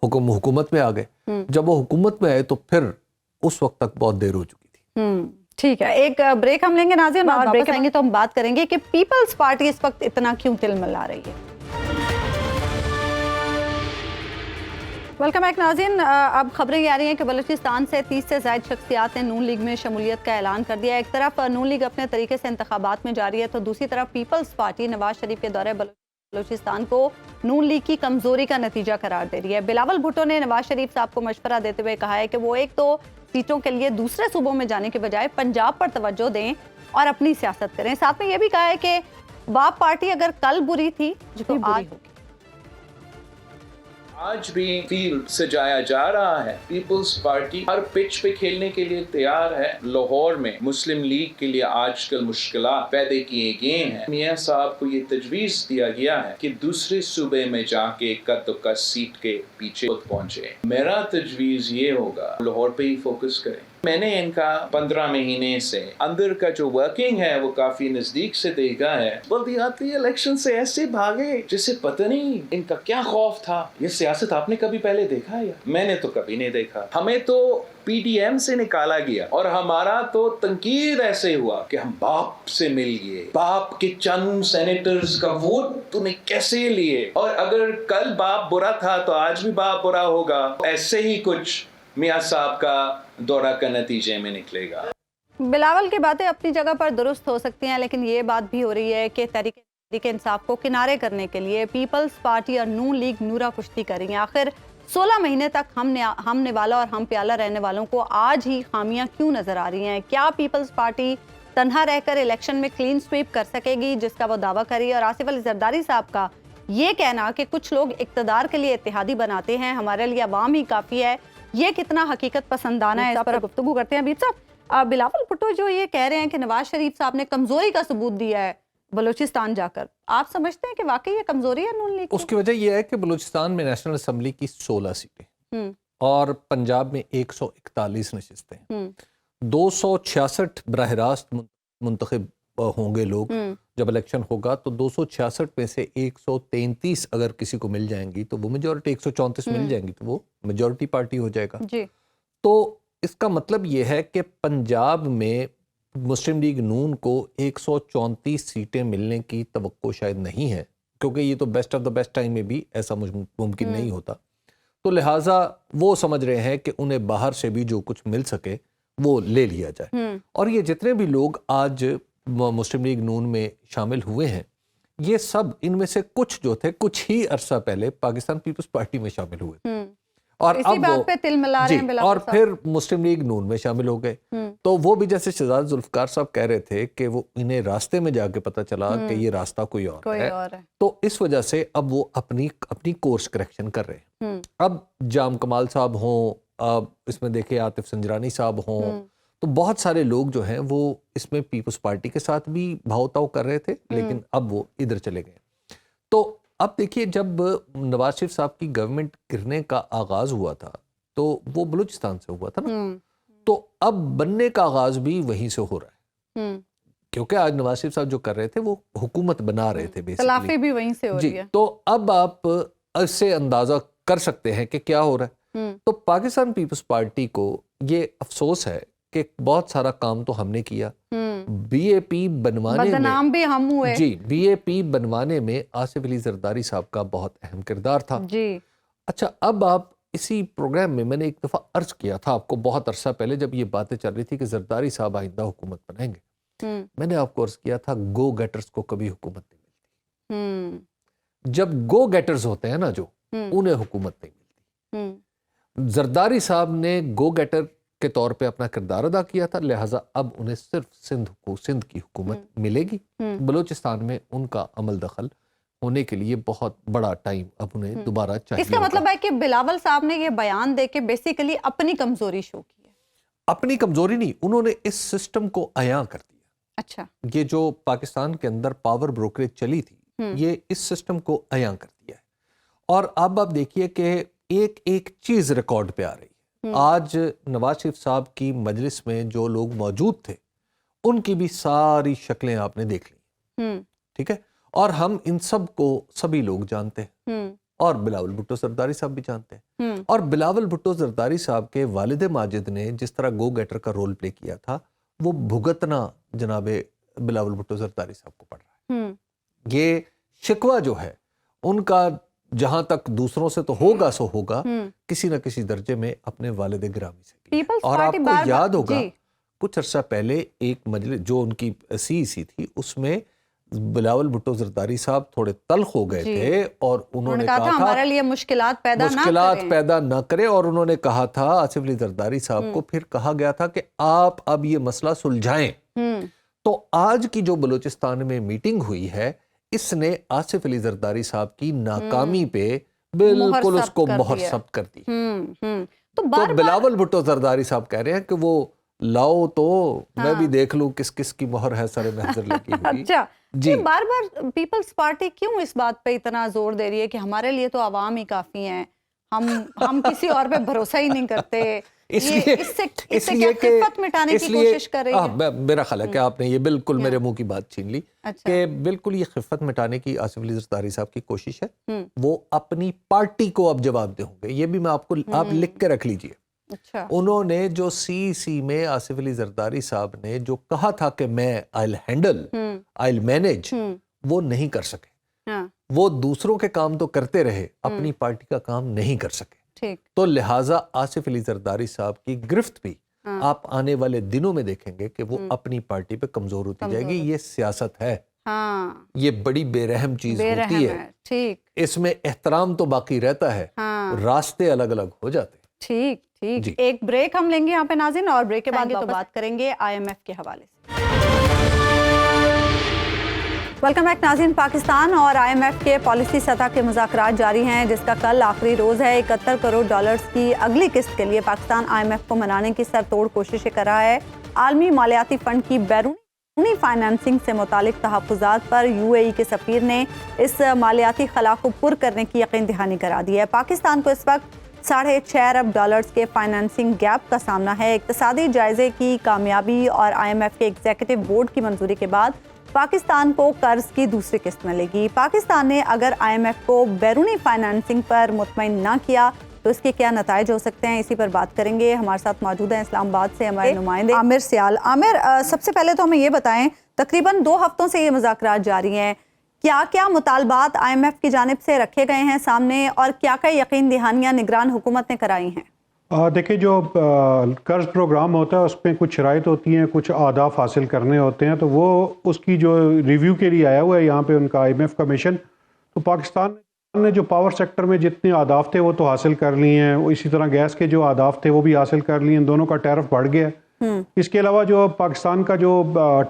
हुकूमत में आ गए। जब वो हुकूमत में आए तो फिर उस वक्त तक बहुत देर हो चुकी थी। ठीक है, एक ब्रेक हम लेंगे नाज़रीन, और ब्रेक आएंगे तो हम बात करेंगे कि पीपल्स पार्टी इस वक्त इतना क्यों तिलमिला रही है। वेलकम बैक नाज़रीन। अब खबरें ये आ रही हैं कि बलूचिस्तान से 30 से ज़ायद शख्सियात ने नून लीग में शमूलियत का ऐलान कर दिया। एक तरफ नून लीग अपने तरीके से इंतखाबात में जारी है तो दूसरी तरफ पीपल्स पार्टी नवाज शरीफ के दौरे बलूचिस्तान को नून लीग की कमजोरी का नतीजा करार दे रही है। बिलावल भुट्टो ने नवाज शरीफ साहब को मशवरा देते हुए कहा है कि वो एक तो सीटों के लिए दूसरे सूबों में जाने के बजाय पंजाब पर तवज्जो दें और अपनी सियासत करें। साथ में ये भी कहा है कि वाप पार्टी अगर कल बुरी थी तो आज होगी। आज भी फील्ड सजाया जा रहा है। पीपल्स पार्टी हर पिच पे खेलने के लिए तैयार है। लाहौर में मुस्लिम लीग के लिए आजकल मुश्किलात पैदा किए गए हैं। मियां साहब को ये तजवीज दिया गया है कि दूसरे सूबे में जाके कद सीट के पीछे पहुंचे। मेरा तजवीज ये होगा लाहौर पे ही फोकस करें। मैंने इनका 15 महीने से अंदर का जो वर्किंग है वो काफी नजदीक से देखा है। बल्दियाती इलेक्शन से ऐसे भागे जिसे पता नहीं इनका क्या खौफ था। ये सियासत आपने कभी पहले देखा है? मैंने तो कभी नहीं देखा। हमें तो पीडीएम से निकाला गया और हमारा तो तंकीद ऐसे हुआ कि हम बाप से मिल गए। बाप के चंद सेनेटर्स का वोट तूने कैसे लिए? और अगर कल बाप बुरा था तो आज भी बाप बुरा होगा। ऐसे ही कुछ मियां साहब का दौरा का नतीजे में निकलेगा। बिलावल की बातें अपनी जगह पर दुरुस्त हो सकती हैं, लेकिन ये बात भी हो रही है कि तहरीक इंसाफ को किनारे करने के लिए पीपल्स पार्टी और नून लीग नूरा कुश्ती करेंगे। आखिर 16 महीने तक हमने वाला और हम प्याला रहने वालों को आज ही खामियां क्यों नजर आ रही हैं? क्या पीपल्स पार्टी तन्हा रहकर इलेक्शन में क्लीन स्वीप कर सकेगी, जिसका वो दावा करी? और आसिफ अली जरदारी साहब का ये कहना कि कुछ लोग इक्तदार के लिए इत्तेहादी बनाते हैं, हमारे लिए अवाम ही काफ़ी है, ये कितना हकीकत पसंदाना है, इस पर गुफ्तगू करते हैं। हबीब साहब, बिलावल भुट्टो जो ये कह रहे हैं कि नवाज शरीफ साहब ने कमजोरी का सबूत दिया है बलूचिस्तान जाकर, आप समझते हैं कि वाकई ये कमजोरी है नून लीग की? उसकी वजह यह है कि बलूचिस्तान में नेशनल असेंबली की 16 सीटें और पंजाब में 141 नशिस्तें, 266 बराह रास्त मुंतखब होंगे लोग। जब इलेक्शन होगा तो 266 में से 133 अगर किसी को मिल जाएंगी तो वो मेजॉरिटी, 134 मिल जाएंगी तो वो मेजॉरिटी पार्टी हो जाएगा जी। तो इसका मतलब ये है कि पंजाब में मुस्लिम लीग नून को 134 सीटें मिलने की तवक्को शायद नहीं है, क्योंकि ये तो best of the best time में भी ऐसा मुमकिन नहीं होता। तो लिहाजा वो समझ रहे हैं कि उन्हें बाहर से भी जो कुछ मिल सके वो ले लिया जाए। और ये जितने भी लोग आज मुस्लिम लीग नून में शामिल हुए हैं, ये सब इनमें से कुछ जो थे कुछ ही अरसा पहले पाकिस्तान पीपल्स पार्टी में शामिल हुए और इसी अब बात पे तिल मिला रहे हैं और फिर मुस्लिम लीग नून में शामिल हो गए। तो वो भी जैसे शहजाद जुल्फकार साहब कह रहे थे कि वो इन्हें रास्ते में जाके पता चला कि ये रास्ता कोई और है। तो इस वजह से अब वो अपनी कोर्स करेक्शन कर रहे हैं। अब जाम कमाल साहब हों, अब इसमें देखे आतिफ संजरानी साहब हों, तो बहुत सारे लोग जो हैं वो इसमें पीपल्स पार्टी के साथ भी भाव-ताव कर रहे थे, लेकिन अब वो इधर चले गए। तो अब देखिए, जब नवाज शरीफ साहब की गवर्नमेंट गिरने का आगाज हुआ था तो वो बलूचिस्तान से हुआ था ना, तो अब बनने का आगाज भी वहीं से हो रहा है, क्योंकि आज नवाज शरीफ साहब जो कर रहे थे वो हुकूमत बना रहे थे बेसिकली, भी वहीं से हो रही है। तो अब आप इससे अंदाजा कर सकते हैं कि क्या हो रहा है। तो पाकिस्तान पीपल्स पार्टी को ये अफसोस है कि बहुत सारा काम तो हमने किया, बीएपी बनवाने में भी हम हुए जी, बीएपी बनवाने में आसिफ अली जरदारी साहब का बहुत अहम किरदार था जी। अच्छा, अब आप इसी प्रोग्राम में मैंने एक दफा अर्ज किया था आपको बहुत अरसा पहले, जब ये बातें चल रही थी कि जरदारी साहब आइंदा हुकूमत बनाएंगे, मैंने आपको अर्ज किया था गो गेटर्स को कभी हुकूमत नहीं मिलती। जब गो गेटर्स होते हैं ना, जो उन्हें हुकूमत नहीं मिलती। जरदारी साहब ने गो गेटर के तौर पे अपना किरदार अदा किया था, लिहाजा अब उन्हें सिर्फ सिंध की हुकूमत मिलेगी। बलूचिस्तान में उनका अमल दखल होने के लिए बहुत बड़ा टाइम अब उन्हें दोबारा चाहिए। इसका मतलब है कि बिलावल साहब ने ये बयान देके बेसिकली अपनी कमजोरी शो की है। अपनी कमजोरी नहीं, उन्होंने इस सिस्टम को अयां कर दिया। अच्छा, ये जो पाकिस्तान के अंदर पावर ब्रोकरेज चली थी, ये इस सिस्टम को अयां कर दिया है। और अब आप देखिए कि एक एक चीज रिकॉर्ड पे आ रही है। आज नवाज शरीफ साहब की मजलिस में जो लोग मौजूद थे उनकी भी सारी शक्लें आपने देख ली, ठीक है, और हम इन सब को सभी लोग जानते हैं और बिलावल भुट्टो जरदारी साहब भी जानते हैं। और बिलावल भुट्टो जरदारी साहब के वालिद माजिद ने जिस तरह गो गेटर का रोल प्ले किया था वो भुगतना जनाबे बिलावल भुट्टो जरदारी साहब को पड़ रहा है। ये शिकवा जो है उनका जहां तक दूसरों से तो होगा सो होगा, किसी न किसी दर्जे में अपने वालिद गिरामी से किया। और आपको याद होगा कुछ अरसा पहले एक मजलिस जो उनकी सीईसी थी उसमें बिलावल भुट्टो जरदारी साहब थोड़े तल्ख हो गए थे और उन्होंने कहा था हमारे लिए मुश्किलात पैदा ना करें और उन्होंने कहा था आसिफ अली जरदारी साहब को, फिर कहा गया था कि आप अब ये मसला सुलझाएं। तो आज की जो बलूचिस्तान में मीटिंग हुई है इसने आसिफ अली जरदारी साहब की नाकामी पे बिल्कुल उसको मोहर सब्त कर दी। तो बिलावल भुट्टो जरदारी साहब कह रहे हैं कि वो लाओ तो मैं भी देख लूं किस किस की मोहर है सरे महजर लगी हुई। अच्छा जी, बार बार पीपल्स पार्टी क्यों इस बात पे इतना जोर दे रही है कि हमारे लिए तो आवाम ही काफी हैं, हम किसी और पे भरोसा ही नहीं करते, इससे क्या खिफत मिटाने की कोशिश कर रही है? मेरा ख्याल है कि आपने ये बिल्कुल मेरे मुंह की बात छीन ली। अच्छा। कि बिल्कुल ये खिफत मिटाने की आसिफ अली जरदारी साहब की कोशिश है। वो अपनी पार्टी को अब जवाब दे होंगे, ये भी मैं आपको आप लिख के रख लीजिए। अच्छा। उन्होंने जो सीईसी में आसिफ अली जरदारी साहब ने जो कहा था कि मैं आई हैंडल आई मैनेज, वो नहीं कर सके। वो दूसरों के काम तो करते रहे, अपनी पार्टी का काम नहीं कर सके। ठीक। तो लिहाजा आसिफ अली जरदारी साहब की गिरफ्त भी आप आने वाले दिनों में देखेंगे कि वो अपनी पार्टी पे कमजोर होती जाएगी। ये सियासत है। ये बड़ी बेरहम चीज होती है। ठीक। इसमें एहतराम तो बाकी रहता है, रास्ते अलग अलग हो जाते हैं। ठीक ठीक। एक ब्रेक हम लेंगे यहाँ पे नाज़रीन, और ब्रेक के बाद तो बात करेंगे IMF के हवाले से। वेलकम बैक नाज़रीन। पाकिस्तान और IMF के पॉलिसी सतह के मुज़ाकरात जारी हैं, जिसका कल आखिरी रोज़ है। 71 करोड़ डॉलर्स की अगली किस्त के लिए पाकिस्तान IMF को मनाने की सरतोड़ कोशिशें कर रहा है। आलमी मालियाती फंड की बैरूनी फाइनेंसिंग से मुतालिक तहफ़्फ़ुज़ात पर UAE के सफ़ीर ने इस मालियाती खला को पुर करने की यकीन दहानी करा दी है। पाकिस्तान को इस वक्त 6.5 अरब डॉलर्स के फाइनेंसिंग गैप का सामना है। इक़्तिसादी जायजे की कामयाबी और IMF के एग्जीक्यूटिव बोर्ड की मंजूरी के बाद पाकिस्तान को कर्ज की दूसरी किस्त मिलेगी। पाकिस्तान ने अगर IMF को बैरूनी फाइनेंसिंग पर मुतमईन ना किया तो इसके क्या नताइज हो सकते हैं, इसी पर बात करेंगे। हमारे साथ मौजूद हैं इस्लामाबाद से हमारे नुमाइंदे आमिर सियाल। आमिर, सबसे पहले तो हमें ये बताएं, तकरीबन 2 हफ्तों से ये मुज़ाकरात जारी हैं, क्या क्या मुतालबात IMF की जानिब से रखे गए हैं सामने और क्या क्या यकीन दहानियाँ निगरान हुकूमत ने कराई हैं? देखिए, जो कर्ज प्रोग्राम होता है उसमें कुछ शराइत होती हैं, कुछ आदाफ हासिल करने होते हैं, तो वो उसकी जो रिव्यू के लिए आया हुआ है यहाँ पे उनका IMF का मिशन। तो पाकिस्तान ने जो पावर सेक्टर में जितने आदाफ थे वो तो हासिल कर लिए हैं, इसी तरह गैस के जो आदाफ थे वो भी हासिल कर लिए हैं, दोनों का टैरिफ बढ़ गया। इसके अलावा जो पाकिस्तान का जो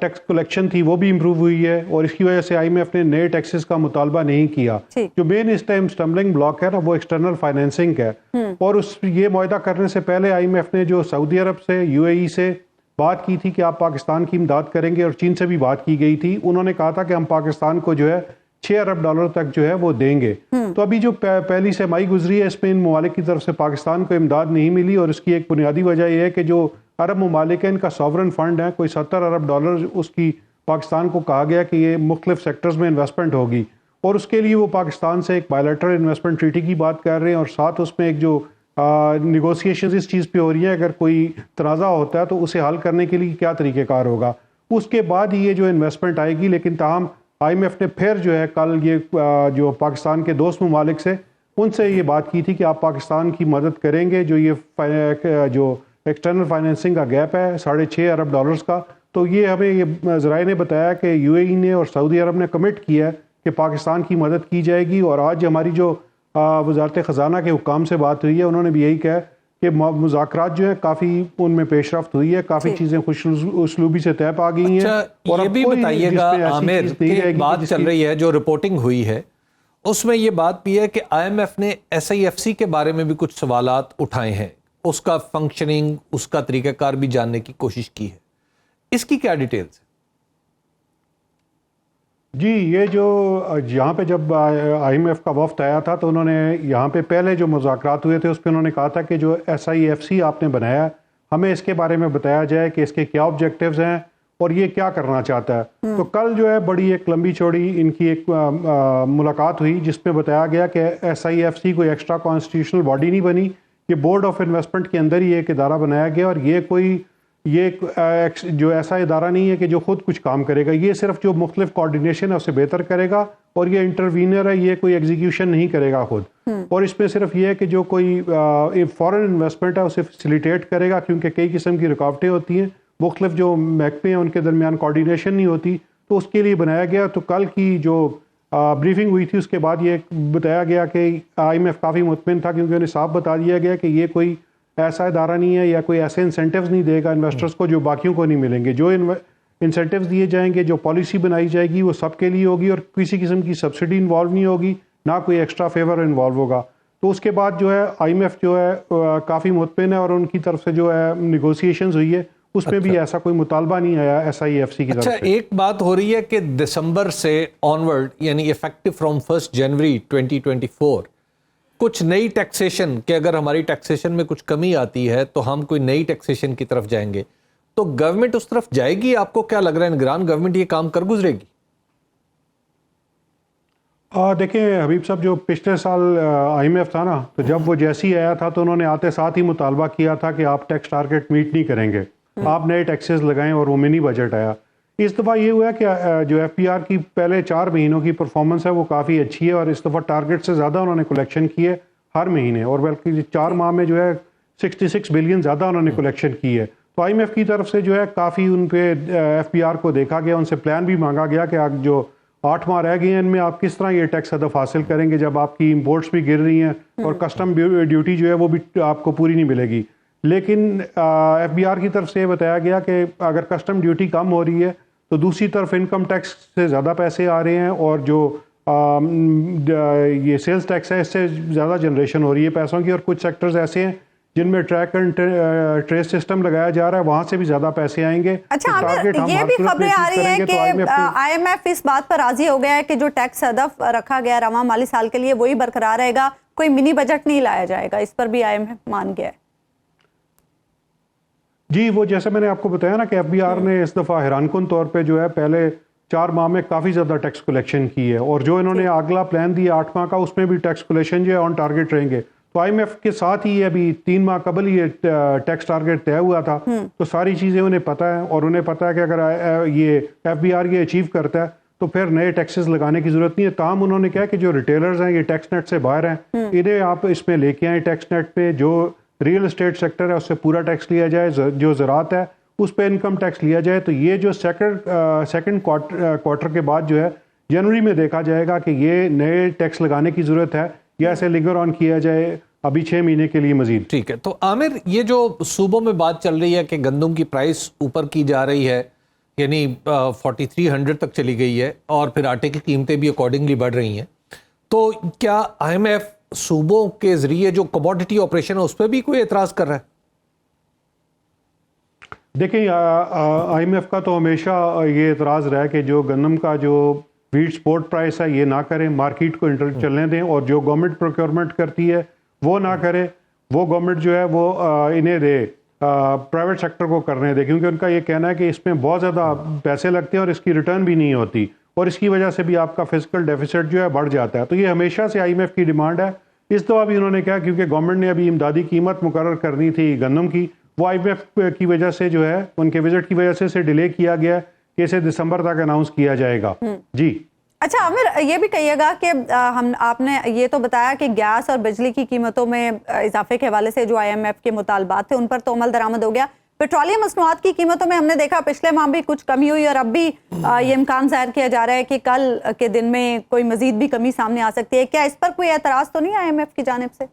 टैक्स कलेक्शन थी वो भी इम्प्रूव हुई है और इसकी वजह से IMF ने नए टैक्सेस का मुतालबा नहीं किया। जो मेन इस टाइम स्टम्बलिंग ब्लॉक है ना वो एक्सटर्नल फाइनेंसिंग है। और उस ये मुआहदा करने से पहले IMF ने जो सऊदी अरब से UAE से बात की थी कि आप पाकिस्तान की इमदाद करेंगे, और चीन से भी बात की गई थी, उन्होंने कहा था कि हम पाकिस्तान को जो है 6 अरब डॉलर तक जो है वो देंगे। तो अभी जो पहली सहमाई गुजरी है इसमें इन ममालिक की तरफ से पाकिस्तान को इमदाद नहीं मिली, और इसकी एक बुनियादी वजह यह है कि जो अरब ममालिक है इनका सॉवरन फंड है, कोई 70 अरब डॉलर उसकी पाकिस्तान को कहा गया कि ये मुख्तलिफ सेक्टर्स में इन्वेस्टमेंट होगी, और उसके लिए वो पाकिस्तान से एक बायलैटरल इन्वेस्टमेंट ट्रीटी की बात कर रहे हैं, और साथ उसमें एक जो निगोसिएशन इस चीज़ पे हो रही है, अगर कोई तनाज़ा होता है तो उसे हल करने के लिए क्या तरीक़ेकार होगा, उसके बाद ही ये जो इन्वेस्टमेंट आएगी। लेकिन ताहम IMF ने फिर जो है कल ये जो पाकिस्तान के दोस्त ममालिक से उनसे ये बात की थी कि आप पाकिस्तान की मदद करेंगे, जो ये जो एक्सटर्नल फाइनेंसिंग का गैप है 6.5 अरब डॉलर्स का। तो ये हमें ये ज़राए ने बताया कि UAE ने और सऊदी अरब ने कमिट किया है कि पाकिस्तान की मदद की जाएगी। और आज हमारी जो वज़ारत ख़जाना के हुक्काम से बात हुई है, उन्होंने भी यही कहा कि मुज़ाकरात जो है काफ़ी उनमें पेशरफ्त हुई है, काफ़ी चीज़ें खुश उसलूबी से तय पा गई हैं। अच्छा, और ये भी बताइएगा आमिर, बात चल रही है जो रिपोर्टिंग हुई है उसमें ये बात भी है कि IMF ने SIFC के बारे में भी कुछ सवालात उठाए हैं, उसका फंक्शनिंग, उसका तरीक़ाकार भी जानने की कोशिश की है। इसकी क्या डिटेल्स है? जी, ये जो यहाँ पे जब IMF का वफ्द आया था तो उन्होंने यहाँ पे पहले जो मुज़ाकरात हुए थे उस पे उन्होंने कहा था कि जो SIFC आपने बनाया है, हमें इसके बारे में बताया जाए कि इसके क्या ऑब्जेक्टिव्स हैं और ये क्या करना चाहता है। तो कल जो है बड़ी एक लंबी चौड़ी इनकी एक मुलाकात हुई जिसमें बताया गया कि SIFC कोई एक्स्ट्रा कॉन्स्टिट्यूशनल बॉडी नहीं बनी, ये बोर्ड ऑफ इन्वेस्टमेंट के अंदर ही एक इदारा बनाया गया और ये जो ऐसा इदारा नहीं है कि जो खुद कुछ काम करेगा, ये सिर्फ जो मुख्तलिफ कोऑर्डिनेशन है उसे बेहतर करेगा और ये इंटरवीनर है, ये कोई एग्जीक्यूशन नहीं करेगा खुद। और इसमें सिर्फ ये है कि जो कोई फॉरेन इन्वेस्टमेंट है उसे फैसिलिटेट करेगा, क्योंकि कई किस्म की रुकावटें होती हैं, मुख्तलिफ जो महकमे हैं उनके दरमियान कोऑर्डिनेशन नहीं होती, तो उसके लिए बनाया गया। तो कल की जो ब्रीफिंग हुई थी उसके बाद ये बताया गया कि IMF काफ़ी मुतमिन था, क्योंकि उन्हें साफ बता दिया गया कि ये कोई ऐसा इदारा नहीं है या कोई ऐसे इंसेंटिव्स नहीं देगा इन्वेस्टर्स को जो बाकियों को नहीं मिलेंगे। जो इंसेंटिव्स दिए जाएंगे, जो पॉलिसी बनाई जाएगी वो सबके लिए होगी और किसी किस्म की सब्सिडी इन्वॉल्व नहीं होगी, ना कोई एक्स्ट्रा फेवर इन्वॉल्व होगा। तो उसके बाद जो है IMF जो है काफ़ी मुतमिन है और उनकी तरफ से जो है निगोशिएशंस हुई है उसमें भी ऐसा कोई मुतालबा नहीं आया SIFC की तरफ से। एक बात हो रही है कि दिसंबर से ऑनवर्ड यानी इफेक्टिव फ्रॉम 1 जनवरी 2024 कुछ नई टैक्सेशन के, अगर हमारी टैक्सेशन में कुछ कमी आती है तो हम कोई नई टैक्सेशन की तरफ जाएंगे, तो गवर्नमेंट उस तरफ जाएगी? आपको क्या लग रहा है निगरान गवर्नमेंट ये काम कर गुजरेगी? देखिए हबीब साहब, जो पिछले साल IMF था ना, तो जब वो जैसे ही आया था तो उन्होंने आते साथ ही मुतालबा किया था कि आप टैक्स टारगेट मीट नहीं करेंगे, आप नए टैक्सेस लगाएं, और वो मिनी बजट आया। इस दफ़ा ये हुआ कि जो FPR की पहले 4 महीनों की परफॉर्मेंस है वो काफ़ी अच्छी है और इस दफ़ा टारगेट से ज़्यादा उन्होंने कलेक्शन की है हर महीने, और बल्कि 4 माह में जो है 66 बिलियन ज़्यादा उन्होंने कलेक्शन की है। तो IMF की तरफ से जो है काफ़ी उन पे FPR को देखा गया, उनसे प्लान भी मांगा गया कि आप जो 8 माह रह गए हैं इनमें आप किस तरह ये टैक्स हदफ हासिल करेंगे जब आपकी इम्पोर्ट्स भी गिर रही हैं और कस्टम ड्यूटी जो है वो भी आपको पूरी नहीं मिलेगी। लेकिन FBR की तरफ से बताया गया कि अगर कस्टम ड्यूटी कम हो रही है तो दूसरी तरफ इनकम टैक्स से ज़्यादा पैसे आ रहे हैं और जो ये सेल्स टैक्स है इससे ज़्यादा जनरेशन हो रही है पैसों की, और कुछ सेक्टर्स ऐसे हैं जिनमें ट्रैक एंड ट्रेस सिस्टम लगाया जा रहा है, वहां से भी ज्यादा पैसे आएंगे। अच्छा, तो ये भी खबरें आ रही हैं कि IMF इस बात पर राजी हो गया है कि जो टैक्स हदफ रखा गया रवा माली साल के लिए वही बरकरार रहेगा, कोई मिनी बजट नहीं लाया जाएगा, इस पर भी IMF मान गया है। जी, वो जैसे मैंने आपको बताया ना कि FBR ने इस दफ़ा हैरानकुन तौर पे जो है पहले 4 माह में काफ़ी ज़्यादा टैक्स कलेक्शन की है, और जो इन्होंने अगला प्लान दिया 8 माह का उसमें भी टैक्स कलेक्शन जो है ऑन टारगेट रहेंगे। तो IMF के साथ ही अभी 3 माह कबल ये टैक्स टारगेट तय हुआ था, तो सारी चीज़ें उन्हें पता है, और उन्हें पता है कि अगर ये FBR ये अचीव करता है तो फिर नए टैक्सेस लगाने की जरूरत नहीं है। ताहम उन्होंने कहा कि जो रिटेलर्स हैं ये टैक्स नेट से बाहर हैं, इन्हें आप इसमें लेके आए टैक्स नेट पे, जो रियल एस्टेट सेक्टर है उससे पूरा टैक्स लिया जाए, जो ज़राअत है उस पर इनकम टैक्स लिया जाए। तो ये जो सेकंड क्वार्टर के बाद जो है जनवरी में देखा जाएगा कि ये नए टैक्स लगाने की ज़रूरत है या ऐसे लिंगर ऑन किया जाए अभी 6 महीने के लिए मजीद। ठीक है, तो आमिर, ये जो सूबों में बात चल रही है कि गंदम की प्राइस ऊपर की जा रही है, यानी 4300 तक चली गई है, और फिर आटे की कीमतें भी अकॉर्डिंगली बढ़ रही हैं, तो क्या IMF सूबों के जरिए जो कमोडिटी ऑपरेशन है उस पर भी कोई एतराज कर रहा है? देखिए, IMF का तो हमेशा ये एतराज़ रहा है कि जो गंदम का जो वीट स्पोर्ट प्राइस है ये ना करें, मार्केट को चलने दें, और जो गवर्नमेंट प्रोक्योरमेंट करती है वो ना करे, वो गवर्नमेंट जो है वो इन्हें दे, प्राइवेट सेक्टर को करने दे, क्योंकि उनका ये कहना है कि इसमें बहुत ज़्यादा पैसे लगते हैं और इसकी रिटर्न भी नहीं होती, और इसकी वजह से भी आपका फिजिकल डेफिसिट जो है बढ़ जाता है। तो ये हमेशा से IMF की डिमांड है। इस दफ़ा भी उन्होंने कहा क्योंकि गवर्नमेंट ने अभी इमदादी कीमत मुकर्रर करनी थी गंदम की, वो IMF की वजह से जो है उनके विजिट की वजह से इसे डिले किया गया कि इसे दिसंबर तक अनाउंस किया जाएगा। जी अच्छा आमिर, ये भी कहिएगा कि आपने ये तो बताया कि गैस और बिजली की कीमतों में इजाफे के हवाले से जो IMF के मुतालबात थे उन पर तो अमल दरामद हो गया। पेट्रोलियम मसनूआत की कीमतों में हमने देखा पिछले माह भी कुछ कमी हुई, और अब भी ये इम्कान जाहिर किया जा रहा है कि कल के दिन में कोई मजीद भी कमी सामने आ सकती है। क्या इस पर कोई एतराज़ तो नहीं IMF की जानिब से?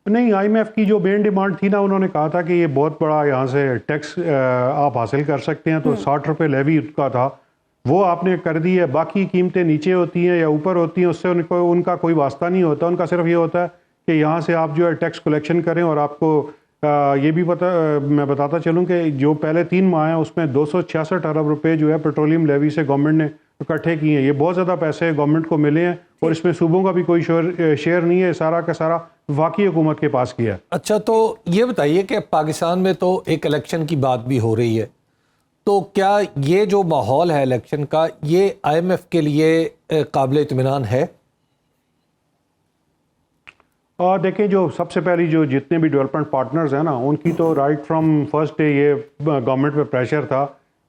नहीं, IMF की जो मेन डिमांड थी ना, उन्होंने कहा था कि ये बहुत बड़ा यहाँ से टैक्स आप हासिल कर सकते हैं, तो 60 रुपये लेवी का था वो आपने कर दी है। बाकी कीमतें नीचे होती हैं या ऊपर होती हैं उससे उनका कोई वास्ता नहीं होता, उनका सिर्फ ये होता है कि यहाँ से आप जो है टैक्स कलेक्शन करें और आपको ये भी मैं बताता चलूं कि जो पहले 3 माह हैं उसमें 266 अरब रुपए जो है पेट्रोलियम लेवी से गवर्नमेंट ने इकट्ठे किए हैं। ये बहुत ज़्यादा पैसे गवर्नमेंट को मिले हैं और इसमें सूबों का भी कोई शेयर नहीं है, सारा का सारा वफाकी हुकूमत के पास किया है। अच्छा, तो ये बताइए कि पाकिस्तान में तो एक इलेक्शन की बात भी हो रही है, तो क्या ये जो माहौल है इलेक्शन का, ये IMF के लिए काबिल इत्मीनान है? और देखें, जो सबसे पहली जो जितने भी डेवलपमेंट पार्टनर्स हैं ना, उनकी तो राइट फ्रॉम फर्स्ट डे ये गवर्नमेंट पे प्रेशर था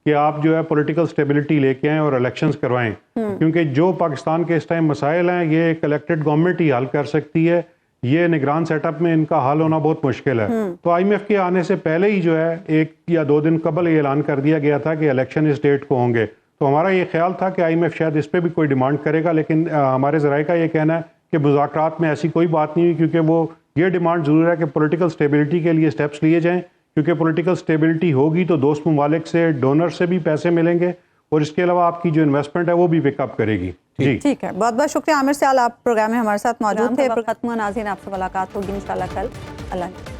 कि आप जो है पॉलिटिकल स्टेबिलिटी लेके आएँ और इलेक्शंस करवाएं, क्योंकि जो पाकिस्तान के इस टाइम मसाइल हैं ये एक इलेक्टेड गवर्नमेंट ही हल कर सकती है। ये निगरान सेटअप में इनका हल होना बहुत मुश्किल है। तो IMF के आने से पहले ही जो है 1 या 2 दिन कबल ये ऐलान कर दिया गया था कि इलेक्शन इस डेट को होंगे। तो हमारा ये ख्याल था कि IMF शायद इस पर भी कोई डिमांड करेगा, लेकिन हमारे ज़राए का ये कहना है कि मुज़ाकरात में ऐसी कोई बात नहीं हुई, क्योंकि वो ये डिमांड ज़रूर है कि पॉलिटिकल स्टेबिलिटी के लिए स्टेप्स लिए जाएं, क्योंकि पॉलिटिकल स्टेबिलिटी होगी तो दोस्त ममालिक से, डोनर से भी पैसे मिलेंगे और इसके अलावा आपकी जो इन्वेस्टमेंट है वो भी पिकअप करेगी। जी ठीक है, बहुत बहुत शुक्रिया आमिर सयाल, आप प्रोग्राम में हमारे साथ मौजूद थे। खत्म नाज़रीन, आपसे मुलाकात होगी इंशाल्लाह कल। अल्लाह।